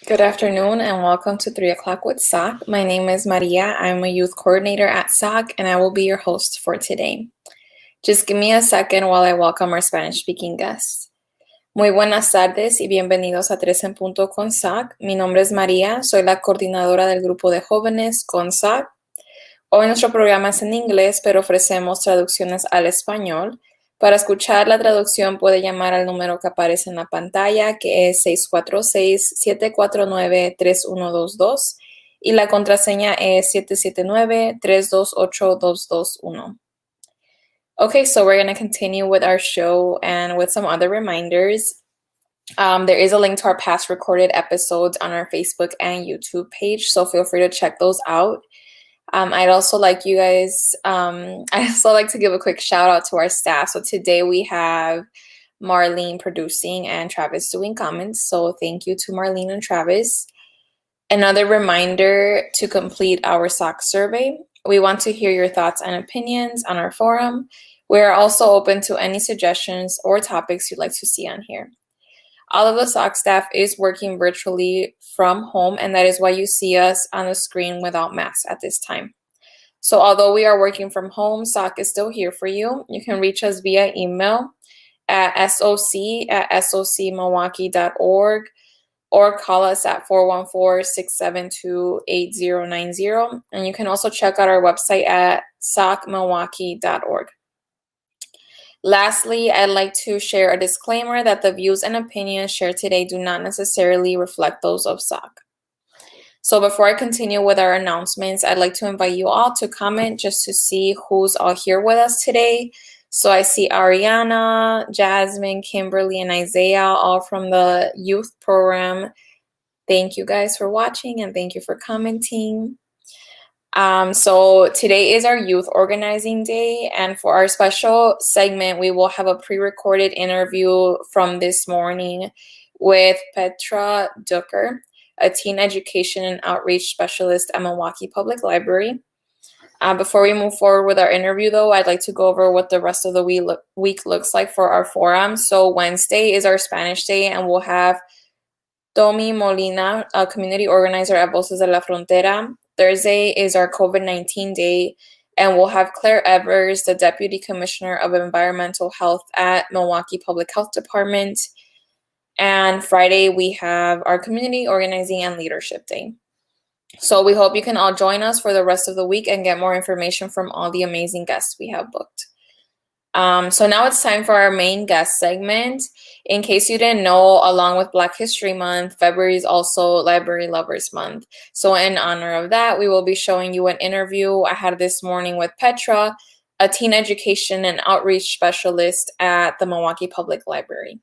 Good afternoon and welcome to 3 o'clock with SOC. My name is Maria. I'm a youth coordinator at SOC and I will be your host for today. Just give me a second while I welcome our Spanish-speaking guests. Muy buenas tardes y bienvenidos a 3 en Punto con SOC. Mi nombre es María, soy la coordinadora del grupo de jóvenes con SOC. Hoy nuestro programa es en inglés, pero ofrecemos traducciones al español. Para escuchar la traducción puede llamar al número que aparece en la pantalla, que es 646-749-3122, y la contraseña es 779-328-221. Okay, so we're going to continue with our show and with some other reminders. There is a link to our past recorded episodes on our Facebook and YouTube page, so feel free to check those out. I'd also like to give a quick shout out to our staff. So today we have Marlene producing and Travis doing comments. So thank you to Marlene and Travis. Another reminder to complete our SOC survey. We want to hear your thoughts and opinions on our forum. We are also open to any suggestions or topics you'd like to see on here. All of the SOC staff is working virtually from home, and that is why you see us on the screen without masks at this time. So although we are working from home, SOC is still here for you. You can reach us via email at soc@socmilwaukee.org or call us at 414-672-8090. And you can also check out our website at socmilwaukee.org. Lastly, I'd like to share a disclaimer that the views and opinions shared today do not necessarily reflect those of SOC. So before I continue with our announcements, I'd like to invite you all to comment just to see who's all here with us today. So I see Ariana, Jasmine, Kimberly, and Isaiah, all from the youth program. Thank you guys for watching and thank you for commenting. So today is our youth organizing day, and for our special segment, we will have a pre-recorded interview from this morning with Petra Duecker, a teen education and outreach specialist at Milwaukee Public Library. Before we move forward with our interview, though, I'd like to go over what the rest of the week looks like for our forum. So Wednesday is our Spanish day, and we'll have Tommy Molina, a community organizer at Voces de la Frontera. Thursday is our COVID-19 day, and we'll have Claire Evers, the Deputy Commissioner of Environmental Health at Milwaukee Public Health Department. And Friday, we have our Community Organizing and Leadership Day. So we hope you can all join us for the rest of the week and get more information from all the amazing guests we have booked. So now it's time for our main guest segment. In case you didn't know, along with Black History Month, February is also Library Lovers Month. So in honor of that, we will be showing you an interview I had this morning with Petra, a teen education and outreach specialist at the Milwaukee Public Library.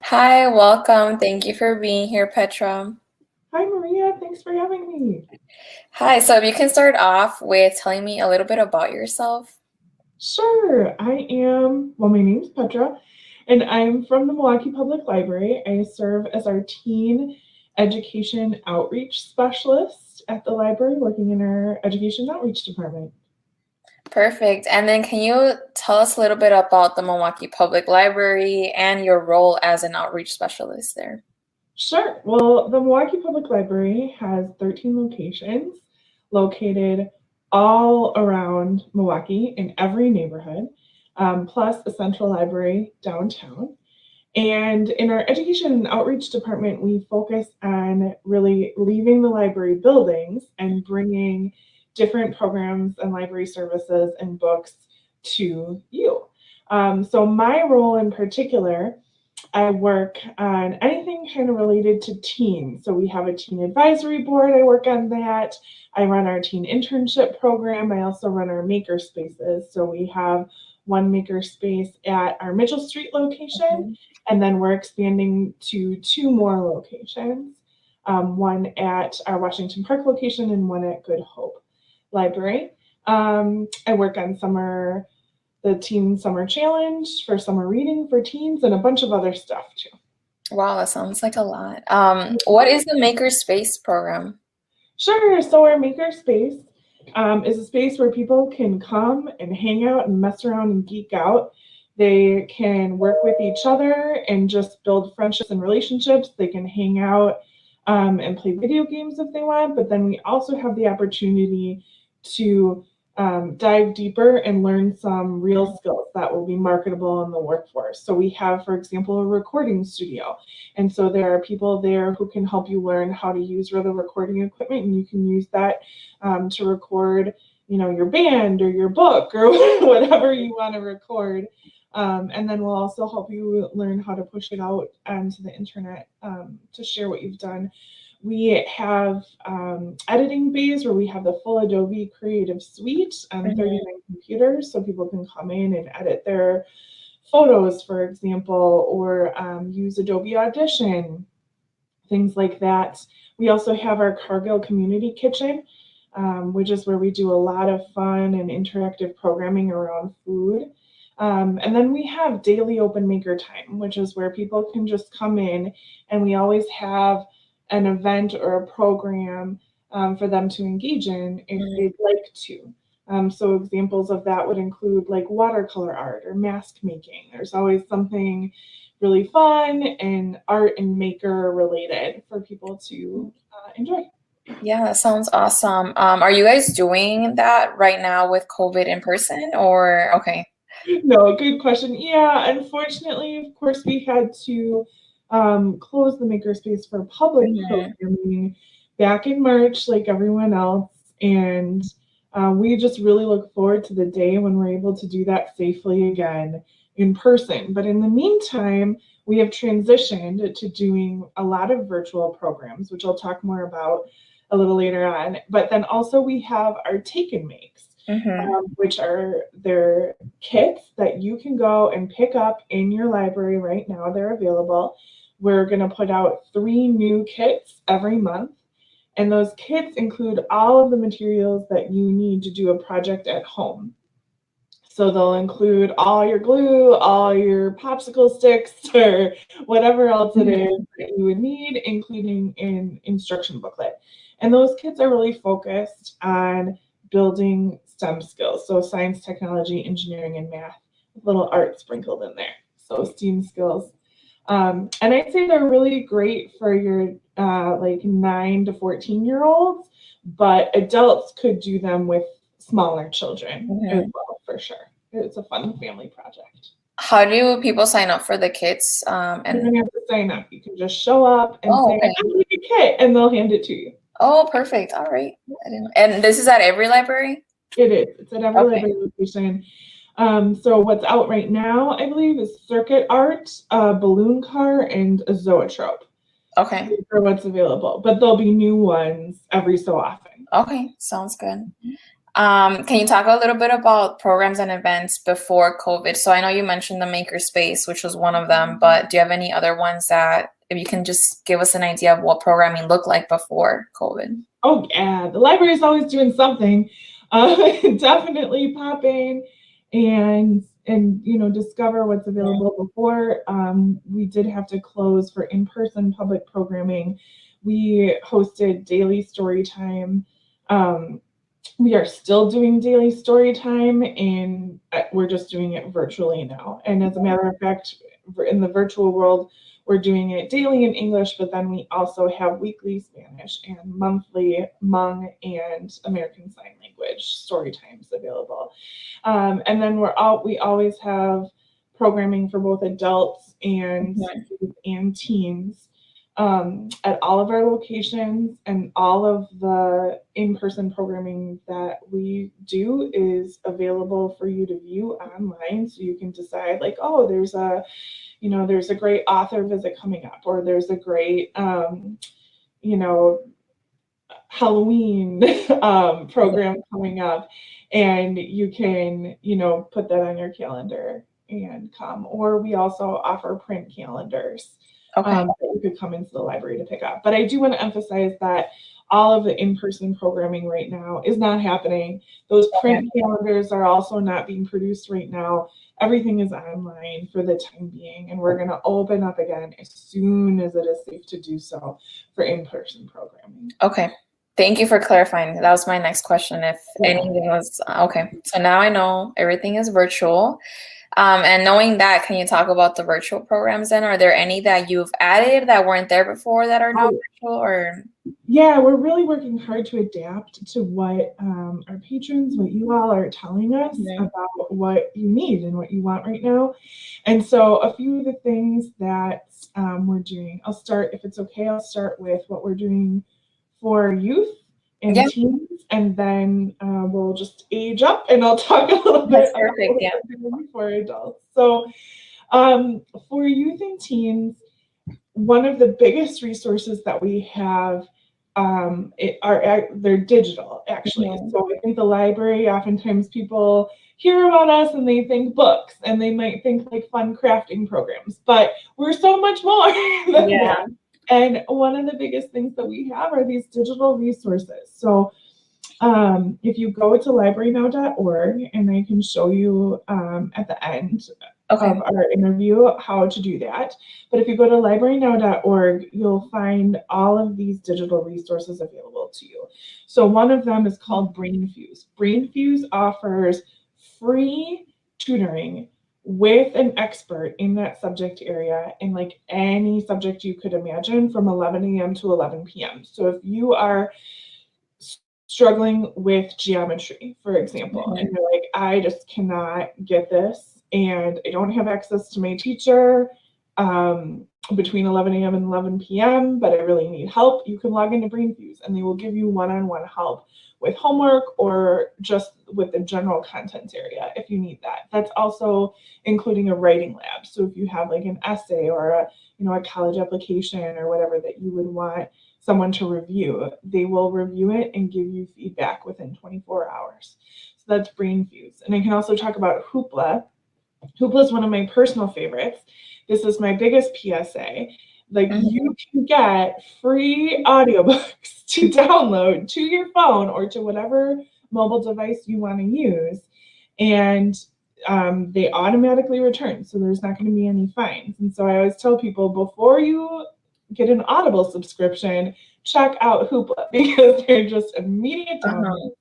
Hi, welcome. Thank you for being here, Petra. Hi, Maria. Thanks for having me. Hi, so if you can start off with telling me a little bit about yourself. Sure. My name's Petra, and I'm from the Milwaukee Public Library. I serve as our teen education outreach specialist at the library, working in our education outreach department. Perfect. And then can you tell us a little bit about the Milwaukee Public Library and your role as an outreach specialist there? Sure. Well, the Milwaukee Public Library has 13 locations located all around Milwaukee in every neighborhood, plus a central library downtown. And in our education and outreach department, we focus on really leaving the library buildings and bringing different programs and library services and books to you. So my role in particular, I work on anything kind of related to teens. So we have a teen advisory board. I work on that. I run our teen internship program. I also run our makerspaces. So we have one makerspace at our Mitchell Street location, and then we're expanding to 2 more locations, one at our Washington Park location and one at Good Hope Library. I work on the Teen Summer Challenge for summer reading for teens, and a bunch of other stuff too. Wow, that sounds like a lot. What is the Makerspace program? Sure. So our Makerspace is a space where people can come and hang out and mess around and geek out They can work with each other and just build friendships and relationships. They can hang out and play video games if they want, but then we also have the opportunity to dive deeper and learn some real skills that will be marketable in the workforce. So we have, for example, a recording studio. And so there are people there who can help you learn how to use real recording equipment, and you can use that to record, your band or your book or whatever you want to record. And then we'll also help you learn how to push it out onto the internet to share what you've done. We have editing bays where we have the full Adobe Creative Suite on 39 computers, so people can come in and edit their photos, for example, or use Adobe Audition, things like that. We also have our Cargill Community Kitchen, which is where we do a lot of fun and interactive programming around food. And then we have daily open maker time, which is where people can just come in, and we always have an event or a program for them to engage in if they'd like to. So examples of that would include like watercolor art or mask making. There's always something really fun and art and maker related for people to enjoy. Yeah, that sounds awesome. Are you guys doing that right now with COVID in person or okay? No, good question. Yeah, unfortunately, of course, we had to close the Makerspace for public programming back in March, like everyone else. And we just really look forward to the day when we're able to do that safely again in person. But in the meantime, we have transitioned to doing a lot of virtual programs, which I'll talk more about a little later on. But then also we have our take and makes. Which are their kits that you can go and pick up in your library right now. They're available. We're going to put out 3 new kits every month. And those kits include all of the materials that you need to do a project at home. So they'll include all your glue, all your popsicle sticks, or whatever else it is that you would need, including an instruction booklet. And those kits are really focused on building STEM skills, so science, technology, engineering, and math, with little art sprinkled in there, so STEAM skills. And I'd say they're really great for your like 9 to 14-year-olds, but adults could do them with smaller children as well, for sure. It's a fun family project. How do people sign up for the kits? You don't have to sign up. You can just show up and say, I need a kit, and they'll hand it to you. Oh, perfect. All right. And this is at every library? It is. It's at every library location. So what's out right now, I believe, is Circuit Art, Balloon Car, and a Zoetrope. Okay. For what's available. But there'll be new ones every so often. Okay. Sounds good. Can you talk a little bit about programs and events before COVID? So I know you mentioned the Makerspace, which was one of them, but do you have any other ones that, if you can just give us an idea of what programming looked like before COVID? Oh, yeah. The library is always doing something. Definitely pop in and discover what's available. Before we did have to close for in-person public programming. We hosted daily story time. We are still doing daily story time, and we're just doing it virtually now. And as a matter of fact, in the virtual world, we're doing it daily in English, but then we also have weekly Spanish and monthly Hmong and American Sign Language story times available. And then we always have programming for both adults and teens at all of our locations, and all of the in-person programming that we do is available for you to view online. So you can decide like, oh, there's a great author visit coming up, or there's a great, Halloween program coming up, and you can, put that on your calendar and come. Or we also offer print calendars that you could come into the library to pick up. But I do want to emphasize that all of the in-person programming right now is not happening. Those print calendars are also not being produced right now. Everything is online for the time being, and we're going to open up again as soon as it is safe to do so for in-person programming. Okay. Thank you for clarifying. That was my next question. If anything was okay. So now I know everything is virtual. And knowing that, can you talk about the virtual programs then? Are there any that you've added that weren't there before that are now virtual, or? Yeah, we're really working hard to adapt to what our patrons, what you all are telling us about what you need and what you want right now. And so a few of the things that we're doing, I'll start, if it's okay, I'll start with what we're doing for youth and teens, and then we'll just age up and I'll talk a little bit about what we're doing for adults. So for youth and teens, one of the biggest resources that we have they're digital, actually. So I think the library, oftentimes people hear about us and they think books and they might think like fun crafting programs, but we're so much more than that. And one of the biggest things that we have are these digital resources. So if you go to librarynow.org, and I can show you at the end of our interview how to do that. But if you go to librarynow.org, you'll find all of these digital resources available to you. So one of them is called BrainFuse. BrainFuse offers free tutoring with an expert in that subject area in like any subject you could imagine from 11 a.m. to 11 p.m. So if you are struggling with geometry, for example, and you're like, I just cannot get this, and I don't have access to my teacher between 11 a.m. and 11 p.m., but I really need help, you can log into BrainFuse, and they will give you one-on-one help with homework or just with the general content area if you need that. That's also including a writing lab. So if you have like an essay or a college application or whatever that you would want someone to review, they will review it and give you feedback within 24 hours. So that's BrainFuse. And I can also talk about Hoopla. Hoopla is one of my personal favorites. This is my biggest PSA. Like you can get free audiobooks to download to your phone or to whatever mobile device you want to use. And they automatically return. So there's not going to be any fines. And so I always tell people, before you get an Audible subscription, check out Hoopla, because they're just immediate downloads.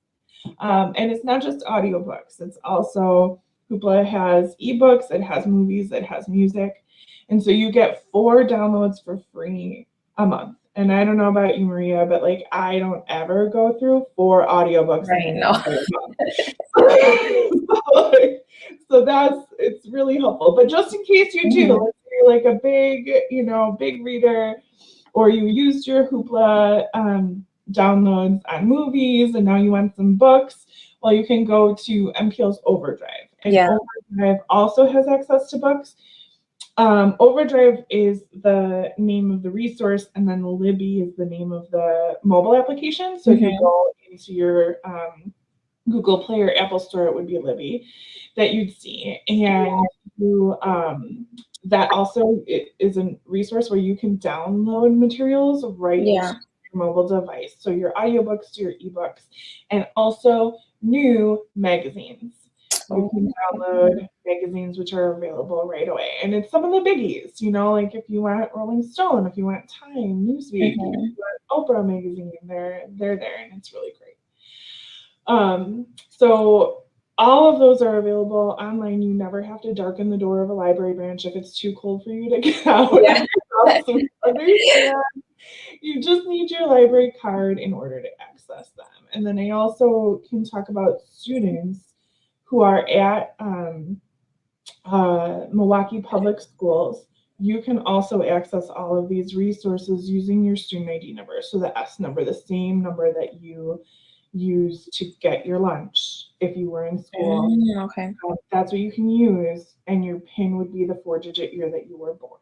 And it's not just audiobooks. It's also, Hoopla has ebooks, it has movies, it has music. And so you get 4 downloads for free a month. And I don't know about you, Maria, but like I don't ever go through 4 audiobooks. Right, no. So it's really helpful. But just in case you do, let's say you're like a big reader, or you used your Hoopla downloads on movies and now you want some books, well, you can go to MPL's Overdrive. And Overdrive also has access to books. Overdrive is the name of the resource, and then Libby is the name of the mobile application. So if you go into your Google Play or Apple Store, it would be Libby that you'd see. And that also is a resource where you can download materials right to your mobile device. So your audiobooks to your ebooks, and also new magazines. You can download magazines which are available right away. And it's some of the biggies, like if you want Rolling Stone, if you want Time, Newsweek, if you want Oprah magazine, they're there, and it's really great. So all of those are available online. You never have to darken the door of a library branch if it's too cold for you to get out. So we understand. You just need your library card in order to access them. And then I also can talk about students who are at Milwaukee Public Schools. You can also access all of these resources using your student ID number. So the S number, the same number that you use to get your lunch if you were in school. That's what you can use, and your PIN would be the 4-digit year that you were born.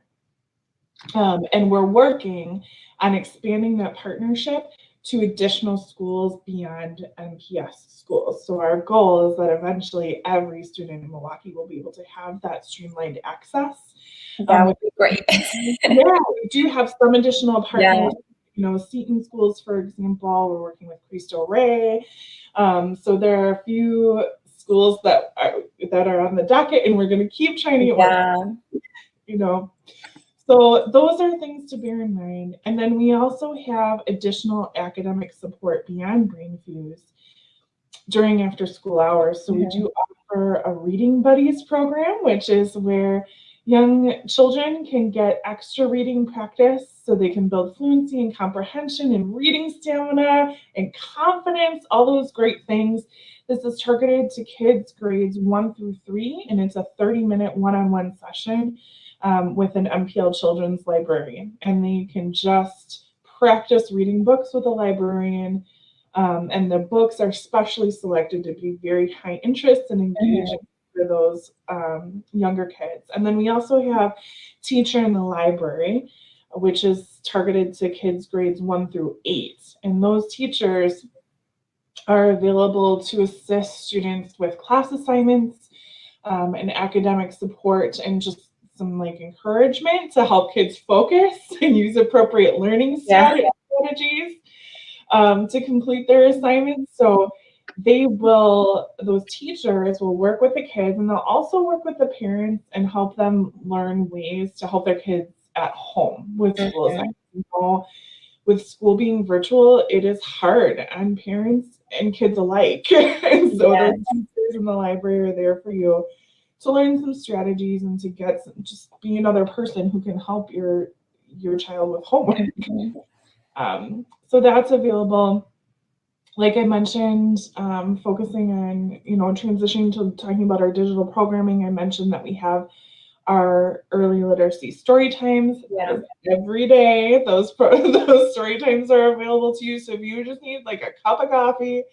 And we're working on expanding that partnership to additional schools beyond MPS schools. So our goal is that eventually every student in Milwaukee will be able to have that streamlined access. That would be great. We do have some additional partners. Seton schools, for example, we're working with Cristo Rey. So there are a few schools that are on the docket, and we're going to keep trying to get one. So those are things to bear in mind. And then we also have additional academic support beyond BrainFuse. during after school hours. So we do offer a reading buddies program, which is where young children can get extra reading practice so they can build fluency and comprehension and reading stamina and confidence, all those great things. This is targeted to kids grades 1 through 3, and it's a 30-minute one-on-one session with an MPL children's librarian. And they can just practice reading books with a librarian. And the books are specially selected to be very high interest and engaging for those younger kids. And then we also have Teacher in the Library, which is targeted to kids grades 1 through 8. And those teachers are available to assist students with class assignments and academic support, and just some like encouragement to help kids focus and use appropriate learning strategies to complete their assignments. So those teachers will work with the kids, and they'll also work with the parents and help them learn ways to help their kids at home with school assignments. You know, with school being virtual, it is hard on parents and kids alike. And so those teachers in the library are there for you to learn some strategies and to just be another person who can help your child with homework. So that's available. Like I mentioned, focusing on, transitioning to talking about our digital programming. I mentioned that we have our early literacy story times every day. Those story times are available to you. So if you just need like a cup of coffee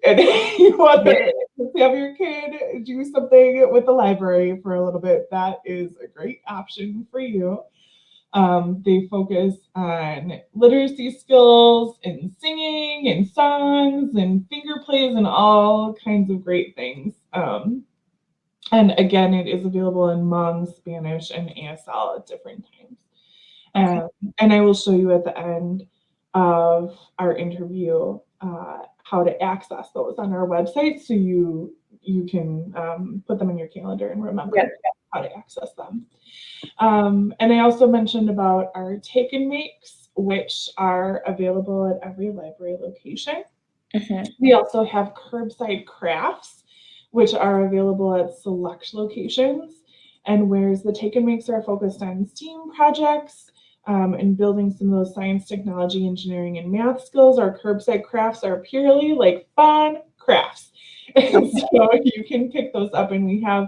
and you want to have your kid do something with the library for a little bit, that is a great option for you. They focus on literacy skills and singing and songs and finger plays and all kinds of great things. And again, it is available in Hmong, Spanish, and ASL at different times. And I will show you at the end of our interview how to access those on our website, so you can put them in your calendar and remember how to access them. And I also mentioned about our take and makes, which are available at every library location. We also have Curbside Crafts, which are available at select locations. And whereas the take and makes are focused on STEAM projects and building some of those science, technology, engineering, and math skills, our Curbside Crafts are purely like fun crafts. And so you can pick those up, and we have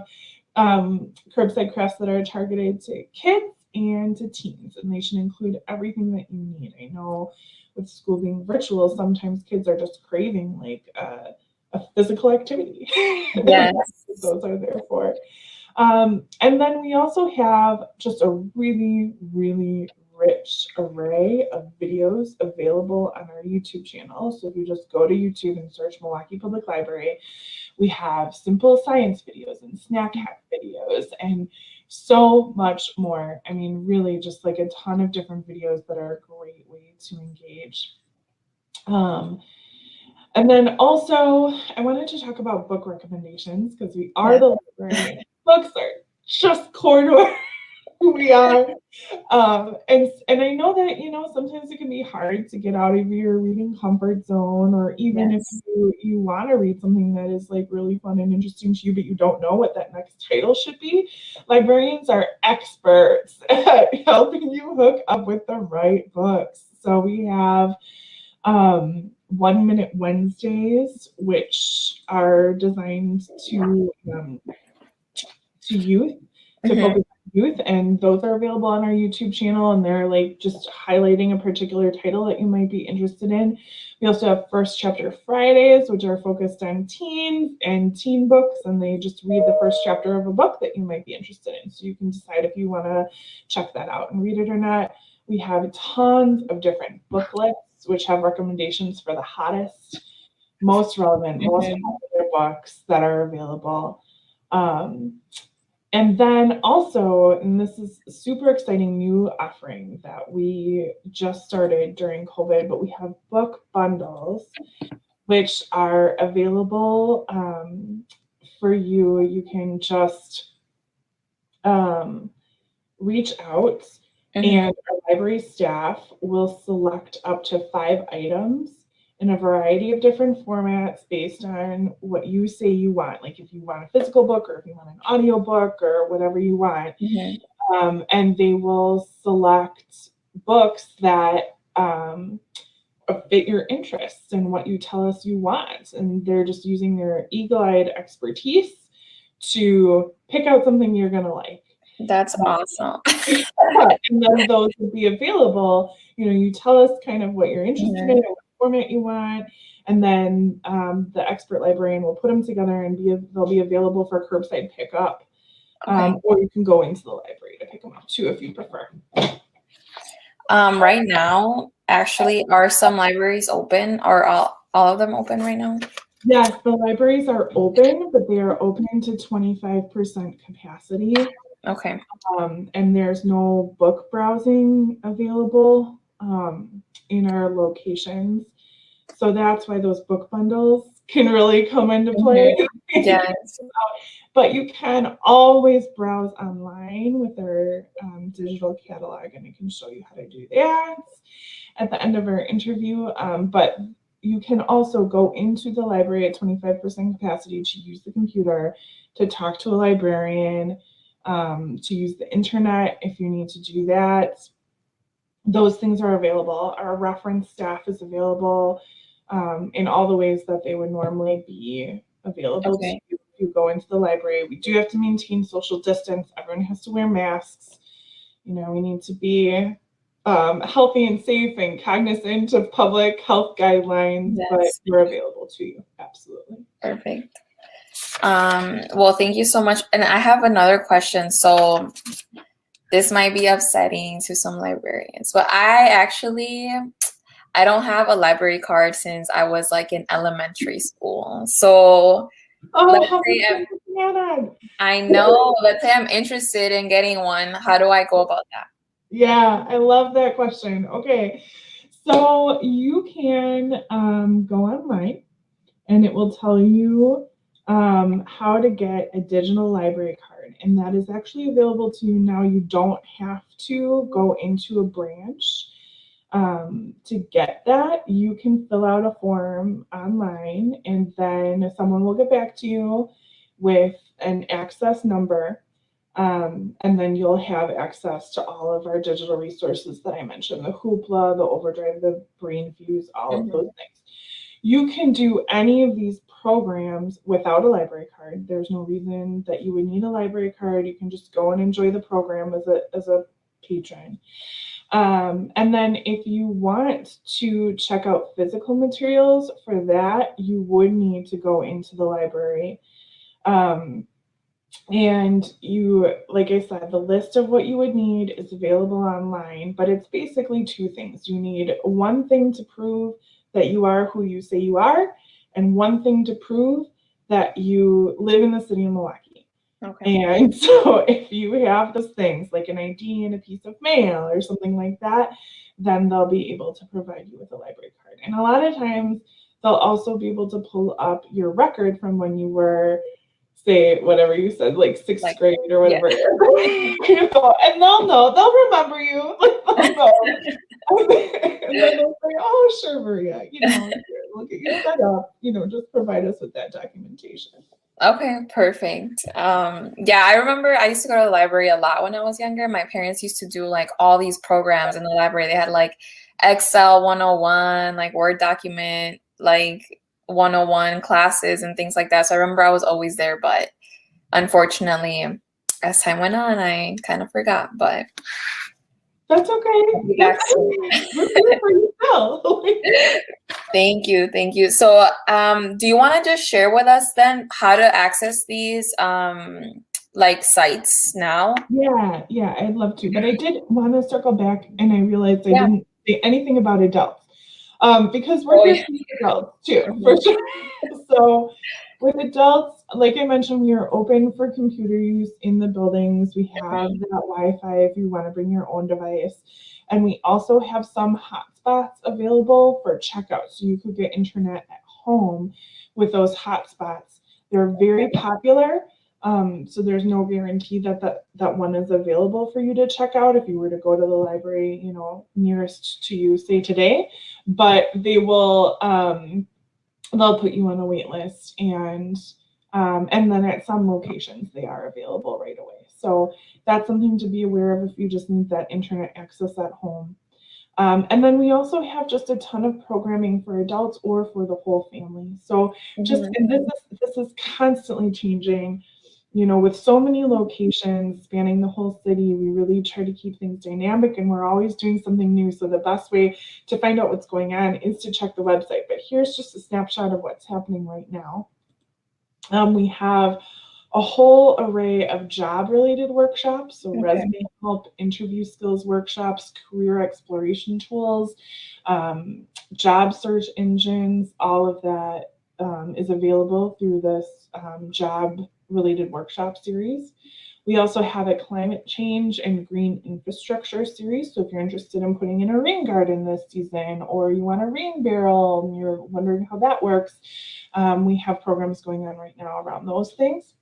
Curbside Crafts that are targeted to kids and to teens, and they should include everything that you need. I know with school being virtual, sometimes kids are just craving like a physical activity. Yes. Those are there for. And then we also have just a really, really rich array of videos available on our YouTube channel. So if you just go to YouTube and search Milwaukee Public Library, we have simple science videos and snack hack videos and so much more. I mean, really just like a ton of different videos that are a great way to engage. And then also, I wanted to talk about book recommendations, because we are the library. Books are just core to who we are. And I know that, sometimes it can be hard to get out of your reading comfort zone, or even if you want to read something that is like really fun and interesting to you, but you don't know what that next title should be. Librarians are experts at helping you hook up with the right books. So we have 1 Minute Wednesdays, which are designed to youth, to focus on youth, and those are available on our YouTube channel, and they're like just highlighting a particular title that you might be interested in. We also have First Chapter Fridays, which are focused on teens and teen books, and they just read the first chapter of a book that you might be interested in, so you can decide if you want to check that out and read it or not. We have tons of different book lists, which have recommendations for the hottest, most relevant, most popular books that are available. And then also, and this is a super exciting new offering that we just started during COVID, but we have book bundles, which are available for you. You can just reach out, and our library staff will select up to 5 items, in a variety of different formats based on what you say you want. Like if you want a physical book or if you want an audio book or whatever you want. And they will select books that fit your interests and what you tell us you want. And they're just using their eagle-eyed expertise to pick out something you're going to like. That's awesome. And then those will be available. You tell us kind of what you're interested in, what format you want, and then the expert librarian will put them together and they'll be available for curbside pickup. Or you can go into the library to pick them up too if you prefer. Right now, actually, are some libraries open? Are all of them open right now? Yes, the libraries are open, but they are open to 25% capacity. Okay. And there's no book browsing available in our locations. So that's why those book bundles can really come into play. Yes. But you can always browse online with our digital catalog, and I can show you how to do that at the end of our interview. But you can also go into the library at 25% capacity to use the computer, to talk to a librarian, to use the internet if you need to do that. Those things are available. Our reference staff is available in all the ways that they would normally be available to you if you go into the library. We do have to maintain social distance. Everyone has to wear masks. We need to be healthy and safe and cognizant of public health guidelines, but we're available to you. Absolutely. Perfect. Well, thank you so much. And I have another question. So this might be upsetting to some librarians, but I don't have a library card since I was like in elementary school. So let's say I know, let's say I'm interested in getting one. How do I go about that? Yeah, I love that question. Okay, so you can go online and it will tell you how to get a digital library card. And that is actually available to you now. You don't have to go into a branch to get that. You can fill out a form online, and then someone will get back to you with an access number. And then you'll have access to all of our digital resources that I mentioned, the Hoopla, the Overdrive, the BrainFuse, all of those things. You can do any of these programs without a library card. There's no reason that you would need a library card. You can just go and enjoy the program as a patron. And then if you want to check out physical materials for that, you would need to go into the library. And you, like I said, the list of what you would need is available online, but it's basically two things. You need one thing to prove that you are who you say you are, and one thing to prove that you live in the city of Milwaukee. Okay. And so if you have those things, like an ID and a piece of mail or something like that, then they'll be able to provide you with a library card. And a lot of times they'll also be able to pull up your record from when you were, say, whatever you said, like sixth grade or whatever. Yeah. And they'll remember you. They'll know. And then they'll say, oh, sure, Maria, look at your setup, just provide us with that documentation. Okay, perfect. Yeah, I remember I used to go to the library a lot when I was younger. My parents used to do like all these programs in the library. They had like Excel 101, like Word document, like 101 classes and things like that. So I remember I was always there, but unfortunately, as time went on, I kind of forgot, but that's okay. That's okay. We're here for you still. Thank you. So, do you want to just share with us then how to access these like sites now? Yeah, I'd love to. But I did want to circle back, and I realized I didn't say anything about adults. Because we're here for adults too, for sure. So with adults, like I mentioned, we are open for computer use in the buildings. We have that Wi-Fi if you want to bring your own device. And we also have some hotspots available for checkout. So you could get internet at home with those hotspots. They're very popular. So there's no guarantee that one is available for you to check out if you were to go to the library, nearest to you, say today. but they'll put you on a wait list, and then at some locations they are available right away. So that's something to be aware of if you just need that internet access at home. And then we also have just a ton of programming for adults or for the whole family. So just, and this is constantly changing, you know, with so many locations spanning the whole city. We really try to keep things dynamic, and we're always doing something new. So the best way to find out what's going on is to check the website. But here's just a snapshot of what's happening right now. We have a whole array of job-related workshops, so resume help, interview skills workshops, career exploration tools, job search engines, all of that is available through this job-related workshop series. We also have a climate change and green infrastructure series. So if you're interested in putting in a rain garden this season, or you want a rain barrel and you're wondering how that works, we have programs going on right now around those things.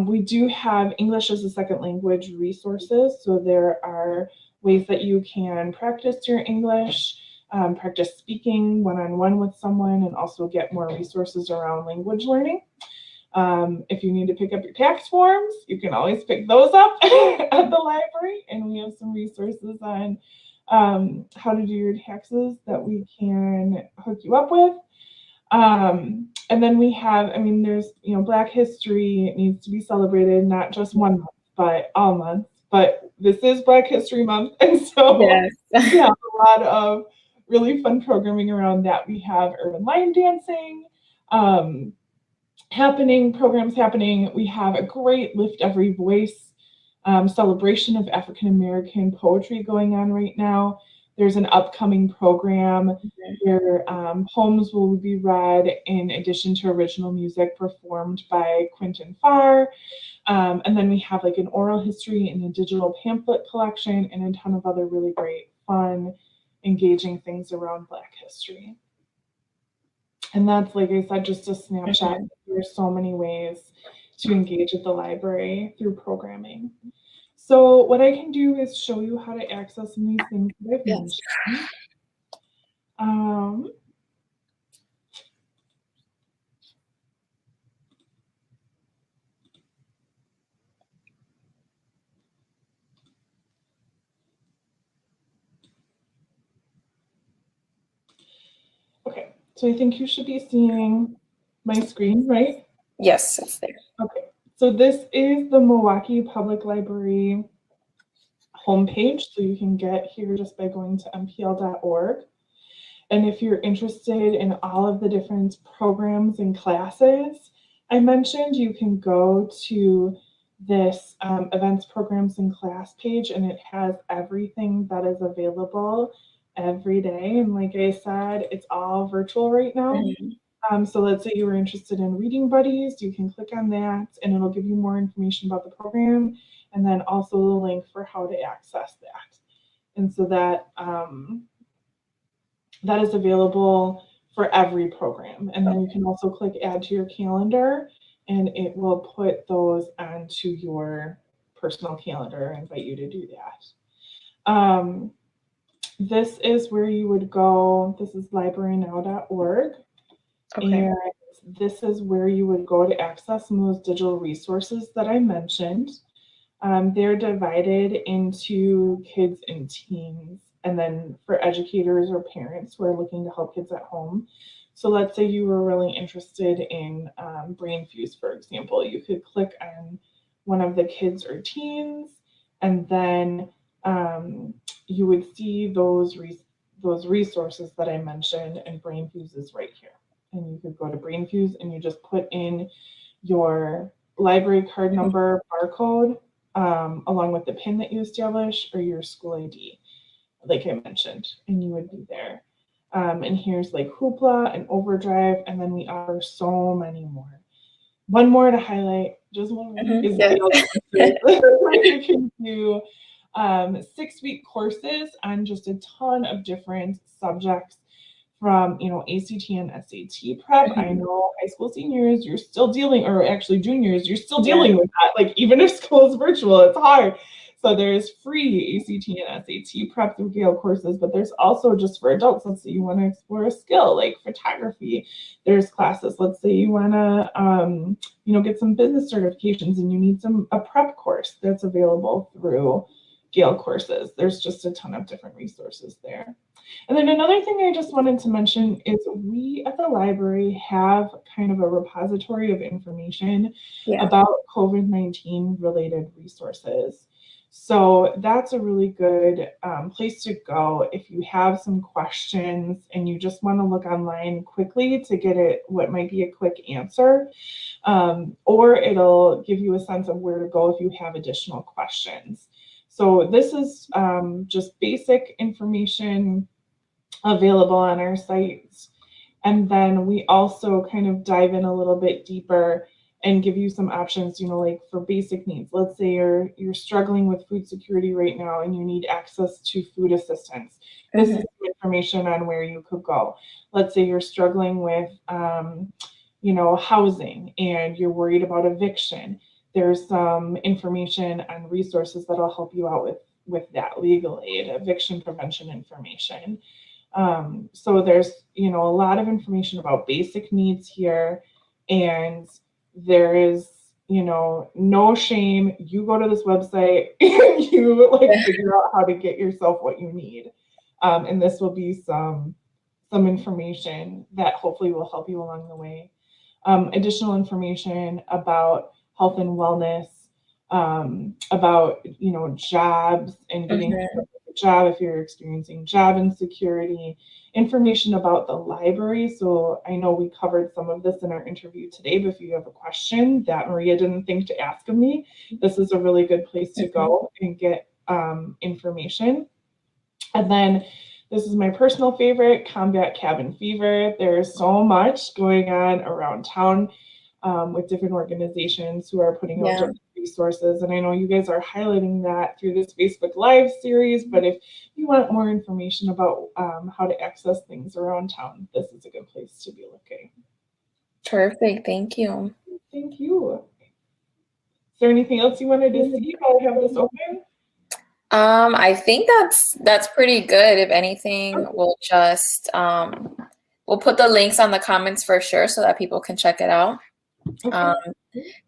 We do have English as a second language resources. So there are ways that you can practice your English, practice speaking one-on-one with someone, and also get more resources around language learning. If you need to pick up your tax forms, you can always pick those up at the library, and we have some resources on how to do your taxes that we can hook you up with. And then we have, there's, Black history. It needs to be celebrated, not just one month, but all months. But this is Black History Month, and so we have a lot of really fun programming around that. We have urban line dancing programs happening. We have a great Lift Every Voice celebration of African American poetry going on right now. There's an upcoming program where poems will be read in addition to original music performed by Quentin Farr. And then we have like an oral history and a digital pamphlet collection and a ton of other really great, fun, engaging things around Black history. And that's, like I said, just a snapshot. There's so many ways to engage at the library through programming. So what I can do is show you how to access some of these things that I've mentioned. Okay, so I think you should be seeing my screen, right? Yes, it's there. Okay, so this is the Milwaukee Public Library homepage. So you can get here just by going to mpl.org. And if you're interested in all of the different programs and classes I mentioned, you can go to this events, programs, and class page, and it has everything that is available every day. And like I said, it's all virtual right now. So let's say you were interested in reading buddies, you can click on that and it'll give you more information about the program, and then also the link for how to access that. And so that that is available for every program. And then you can also click add to your calendar, and it will put those onto your personal calendar and invite you to do that. This is where you would go. This is librarynow.org. And this is where you would go to access some of those digital resources that I mentioned. They're divided into kids and teens, and then for educators or parents who are looking to help kids at home. So let's say you were really interested in BrainFuse, for example. You could click on one of the kids or teens, and then you would see those resources that I mentioned, and BrainFuse is right here. And you could go to BrainFuse and you just put in your library card number, barcode, along with the PIN that you establish, or your school ID, like I mentioned, and you would be there. And here's like Hoopla and Overdrive, and then we offer so many more. One more to highlight, just one more, is where you can do 6-week courses on just a ton of different subjects, from ACT and SAT prep. I know high school seniors, you're still dealing, or actually juniors, you're still dealing with that. Like, even if school is virtual, it's hard. So there's free ACT and SAT prep through Gale courses, but there's also just for adults. Let's say you want to explore a skill like photography. There's classes. Let's say you want to, get some business certifications and you need a prep course that's available through Gale courses. There's just a ton of different resources there. And then another thing I just wanted to mention is we at the library have kind of a repository of information about COVID-19 related resources. So that's a really good place to go if you have some questions and you just want to look online quickly to get what might be a quick answer, or it'll give you a sense of where to go if you have additional questions. So this is just basic information available on our sites. And then we also kind of dive in a little bit deeper and give you some options, like for basic needs. Let's say you're struggling with food security right now and you need access to food assistance. This is some information on where you could go. Let's say you're struggling with, housing and you're worried about eviction. There's some information on resources that'll help you out with that, legal aid, eviction prevention information. So there's, a lot of information about basic needs here, and there is, no shame. You go to this website and you figure out how to get yourself what you need. And this will be some information that hopefully will help you along the way. Additional information about health and wellness, about, jobs and getting a job if you're experiencing job insecurity, information about the library. So I know we covered some of this in our interview today, but if you have a question that Maria didn't think to ask of me, this is a really good place to go and get information. And then this is my personal favorite, Combat Cabin Fever. There's so much going on around town with different organizations who are putting out different resources. And I know you guys are highlighting that through this Facebook Live series, but if you want more information about how to access things around town, this is a good place to be looking. Perfect. Thank you. Thank you. Is there anything else you wanted to see while I have this open? I think that's pretty good. If anything, we'll just we'll put the links on the comments for sure so that people can check it out. Okay.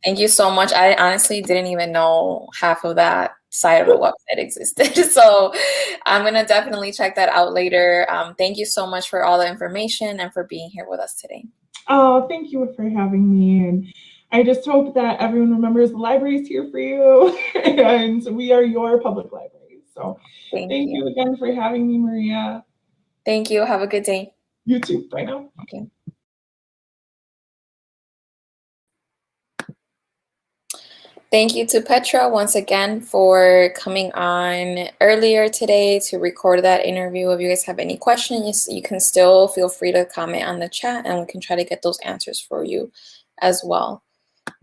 Thank you so much. I honestly didn't even know half of that side of the website existed. So I'm going to definitely check that out later. Thank you so much for all the information and for being here with us today. Oh, thank you for having me. And I just hope that everyone remembers the library is here for you and we are your public library. So thank you again for having me, Maria. Thank you. Have a good day. You too. Bye now. Okay. Thank you to Petra once again for coming on earlier today to record that interview. If you guys have any questions, you can still feel free to comment on the chat and we can try to get those answers for you as well.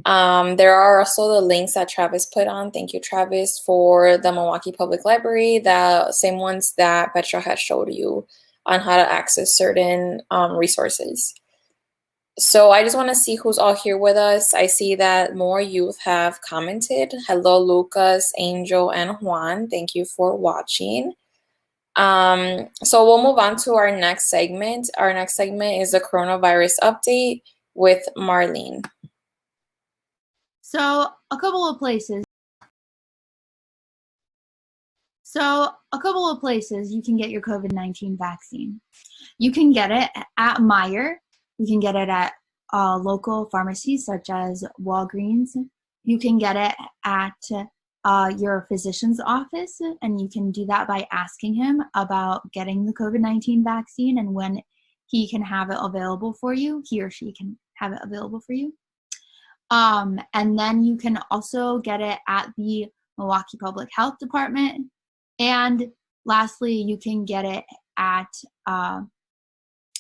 There are also the links that Travis put on. Thank you, Travis, for the Milwaukee Public Library, the same ones that Petra had showed you on how to access certain resources. So I just want to see who's all here with us. I see that more youth have commented. Hello, Lucas, Angel, and Juan. Thank you for watching. So we'll move on to our next segment. Our next segment is the coronavirus update with Marlene. So a couple of places you can get your COVID-19 vaccine. You can get it at Meijer. You can get it at local pharmacies such as Walgreens. You can get it at your physician's office, and you can do that by asking him about getting the COVID-19 vaccine and when he can have it available for you, he or she can have it available for you. And then you can also get it at the Milwaukee Public Health Department. And lastly, you can get it at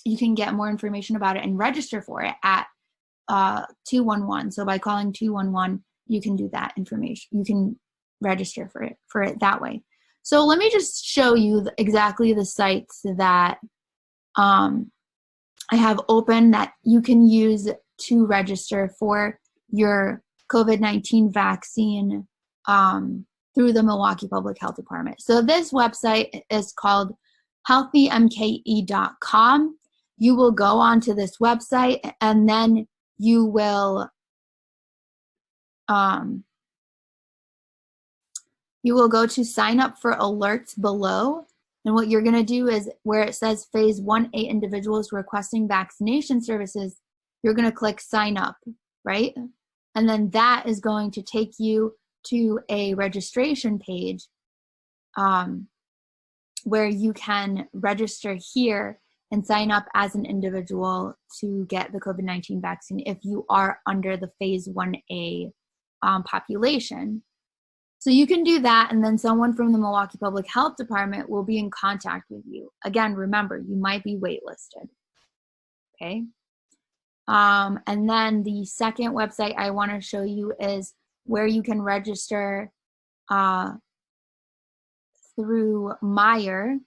you can get more information about it and register for it at 211. So by calling 211, you can do that information. You can register for it that way. So let me just show you exactly the sites that I have open that you can use to register for your COVID-19 vaccine through the Milwaukee Public Health Department. So this website is called healthymke.com. You will go onto this website, and then you will go to sign up for alerts below. And what you're going to do is where it says phase 1A individuals requesting vaccination services, you're going to click sign up, right? And then that is going to take you to a registration page where you can register here and sign up as an individual to get the COVID-19 vaccine if you are under the phase 1A population. So you can do that, and then someone from the Milwaukee Public Health Department will be in contact with you. Again, remember, you might be waitlisted, okay? And then the second website I want to show you is where you can register through Meijer.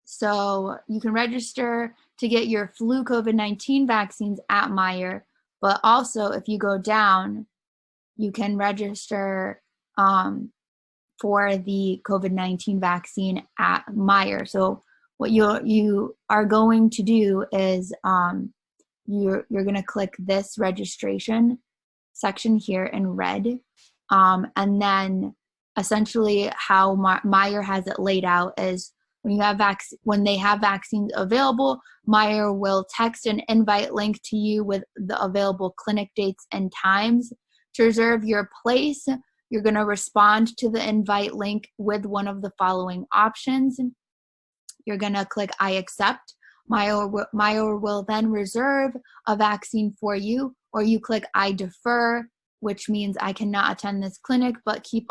So you can register to get your flu COVID-19 vaccines at Meijer, but also if you go down, you can register for the COVID-19 vaccine at Meijer. So what you are going to do is you're going to click this registration section here in red, and then essentially how Meijer has it laid out is when they have vaccines available, Meijer will text an invite link to you with the available clinic dates and times. To reserve your place, you're going to respond to the invite link with one of the following options. You're going to click I accept. Meijer will then reserve a vaccine for you, or you click I defer, which means I cannot attend this clinic, but keep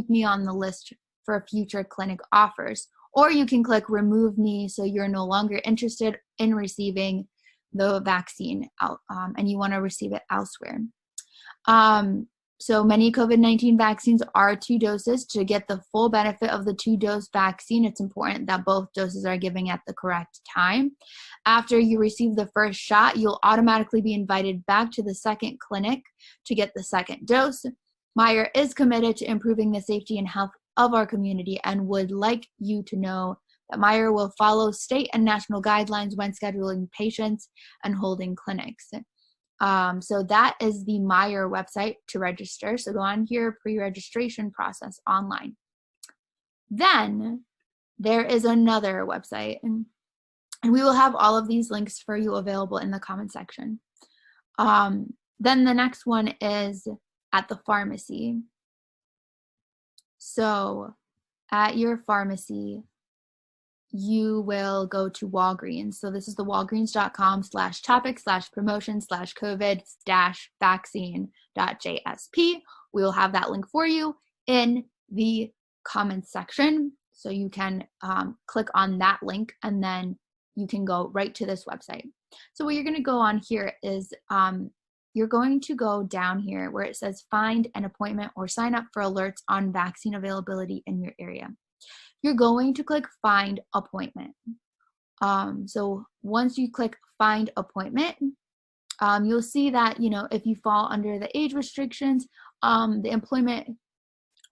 me on the list for future clinic offers. Or you can click remove me, so you're no longer interested in receiving the vaccine and you want to receive it elsewhere. So many COVID-19 vaccines are 2 doses. To get the full benefit of the 2-dose vaccine, it's important that both doses are given at the correct time. After you receive the first shot, you'll automatically be invited back to the second clinic to get the second dose. Meijer is committed to improving the safety and health of our community and would like you to know that Meijer will follow state and national guidelines when scheduling patients and holding clinics. So that is the Meijer website to register. So go on here, pre-registration process online. Then there is another website, and we will have all of these links for you available in the comment section. Then the next one is at the pharmacy. So at your pharmacy, you will go to Walgreens. So this is the walgreens.com/topic/promotion/COVID-vaccine.jsp. We will have that link for you in the comments section. So you can click on that link and then you can go right to this website. So what you're going to go on here is you're going to go down here where it says find an appointment or sign up for alerts on vaccine availability in your area. You're going to click find appointment. So once you click find appointment, you'll see that, if you fall under the age restrictions, the employment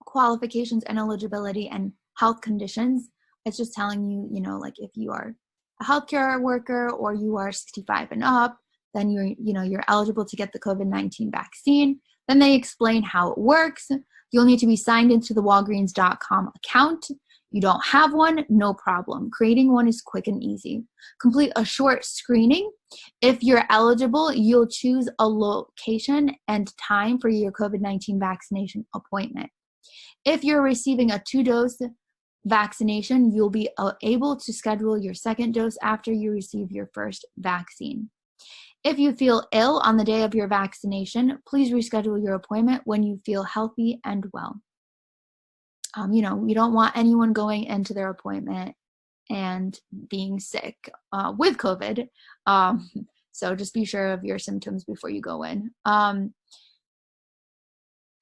qualifications and eligibility and health conditions, it's just telling you, like if you are a healthcare worker or you are 65 and up, then you're eligible to get the COVID-19 vaccine. Then they explain how it works. You'll need to be signed into the Walgreens.com account. You don't have one, no problem. Creating one is quick and easy. Complete a short screening. If you're eligible, you'll choose a location and time for your COVID-19 vaccination appointment. If you're receiving a 2-dose vaccination, you'll be able to schedule your second dose after you receive your first vaccine. If you feel ill on the day of your vaccination, please reschedule your appointment when you feel healthy and well. We don't want anyone going into their appointment and being sick with COVID. So just be sure of your symptoms before you go in. And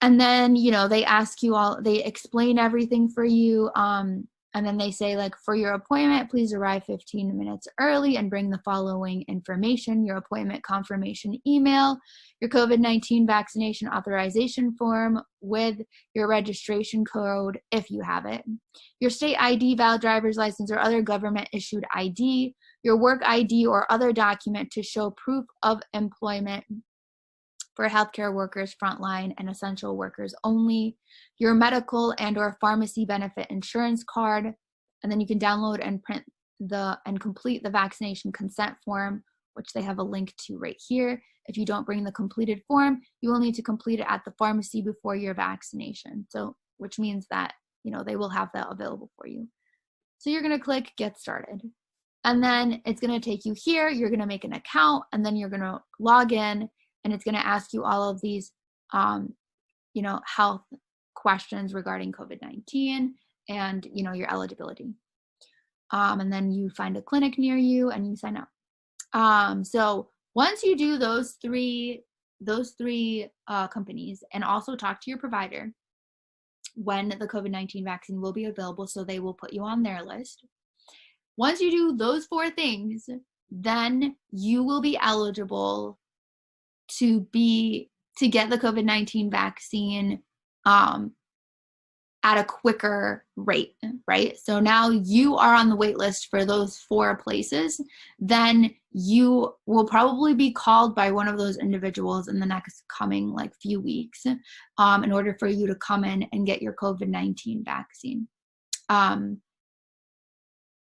then, they ask you they explain everything for you. And then they say, like, for your appointment, please arrive 15 minutes early and bring the following information: your appointment confirmation email, your COVID-19 vaccination authorization form with your registration code if you have it, your state ID, valid driver's license, or other government-issued ID, your work ID or other document to show proof of employment for healthcare workers, frontline, and essential workers only, your medical and or pharmacy benefit insurance card, and then you can download and print and complete the vaccination consent form, which they have a link to right here. If you don't bring the completed form, you will need to complete it at the pharmacy before your vaccination. So, which means that, you know, they will have that available for you. So you're going to click Get Started. And then it's going to take you here. You're going to make an account, and then you're going to log in, and it's going to ask you all of these, you know, health questions regarding COVID-19 and, you know, your eligibility. And then you find a clinic near you and you sign up. So once you do those three companies, and also talk to your provider when the COVID-19 vaccine will be available, so they will put you on their list. Once you do those 4 things, then you will be eligible to get the COVID-19 vaccine at a quicker rate, right? So now you are on the wait list for those 4 places. Then you will probably be called by one of those individuals in the next coming few weeks in order for you to come in and get your COVID-19 vaccine.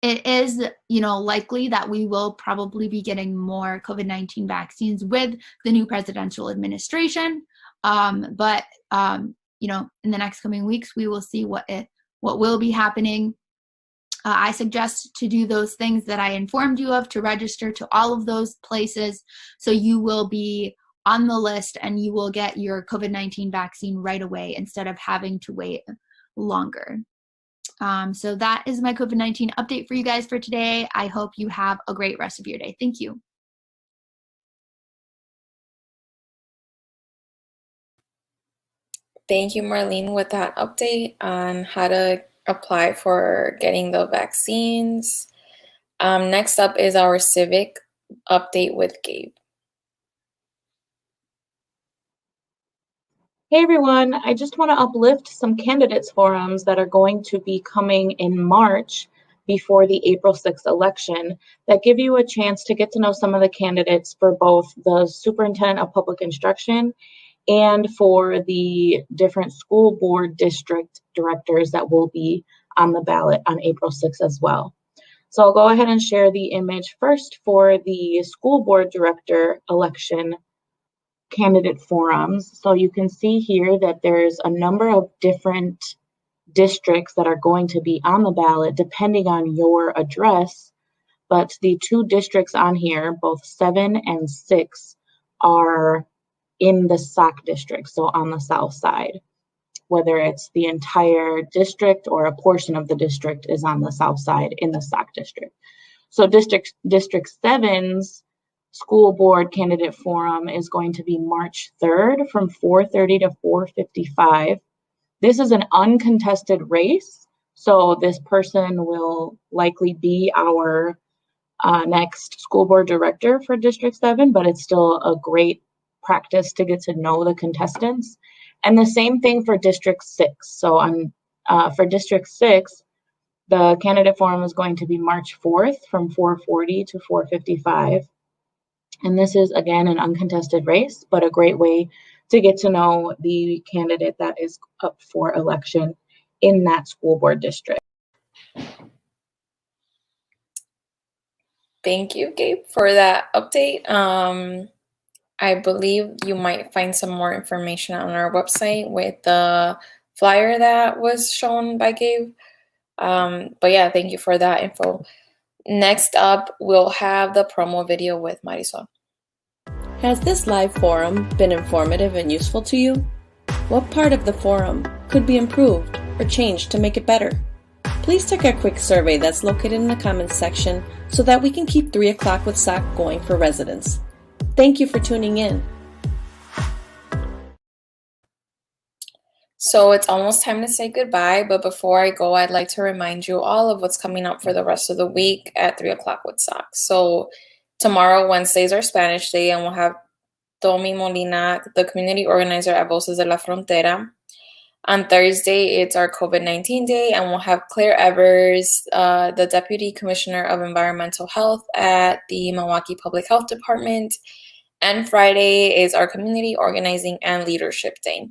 It is, you know, likely that we will probably be getting more COVID-19 vaccines with the new presidential administration. But you know, in the next coming weeks, we will see what will be happening. I suggest to do those things that I informed you of, to register to all of those places, so you will be on the list and you will get your COVID-19 vaccine right away instead of having to wait longer. So that is my COVID-19 update for you guys for today. I hope you have a great rest of your day. Thank you. Thank you, Marlene, with that update on how to apply for getting the vaccines. Next up is our CIVIC update with Gabe. Hey everyone, I just want to uplift some candidates forums that are going to be coming in March before the April 6th election that give you a chance to get to know some of the candidates for both the Superintendent of Public Instruction and for the different school board district directors that will be on the ballot on April 6th as well. So I'll go ahead and share the image first for the school board director election candidate forums. So you can see here that there's a number of different districts that are going to be on the ballot depending on your address. But the 2 districts on here, both 7 and 6, are in the SOC district, so on the south side. Whether it's the entire district or a portion of the district is on the south side in the SOC district. So District 7's school board candidate forum is going to be March 3rd from 4:30 to 4:55. This is an uncontested race, so this person will likely be our next school board director for District 7, but it's still a great practice to get to know the contestants. And the same thing for District 6. So for District 6, the candidate forum is going to be March 4th from 4:40 to 4:55. And this is, again, an uncontested race, but a great way to get to know the candidate that is up for election in that school board district. Thank you, Gabe, for that update. I believe you might find some more information on our website with the flyer that was shown by Gabe. But yeah, thank you for that info. Next up, we'll have the promo video with Marisol. Has this live forum been informative and useful to you? What part of the forum could be improved or changed to make it better? Please take a quick survey that's located in the comments section so that we can keep 3 o'clock with SOC going for residents. Thank you for tuning in. So it's almost time to say goodbye, but before I go, I'd like to remind you all of what's coming up for the rest of the week at 3 o'clock with SOC. So tomorrow, Wednesday, is our Spanish Day, and we'll have Tommy Molina, the community organizer at Voces de la Frontera. On Thursday, it's our COVID-19 Day, and we'll have Claire Evers, the Deputy Commissioner of Environmental Health at the Milwaukee Public Health Department. And Friday is our Community Organizing and Leadership Day.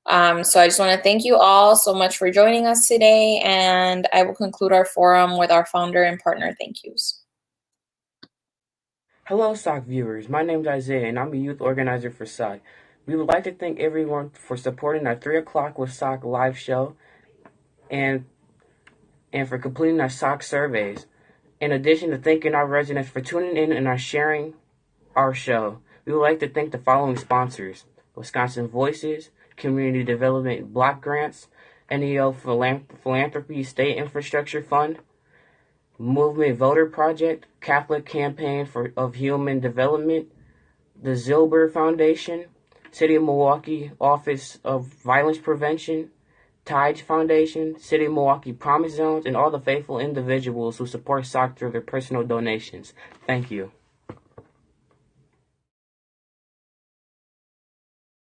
So I just want to thank you all so much for joining us today, and I will conclude our forum with our founder and partner thank yous. Hello, SOC viewers. My name is Isaiah, and I'm a youth organizer for SOC. We would like to thank everyone for supporting our 3 o'clock with SOC live show and for completing our SOC surveys. In addition to thanking our residents for tuning in and sharing our show, we would like to thank the following sponsors: Wisconsin Voices, Community Development Block Grants, NEO Philanthropy State Infrastructure Fund, Movement Voter Project, Catholic Campaign of Human Development, the Zilber Foundation, City of Milwaukee Office of Violence Prevention, Tide Foundation, City of Milwaukee Promise Zones, and all the faithful individuals who support SOC through their personal donations. Thank you.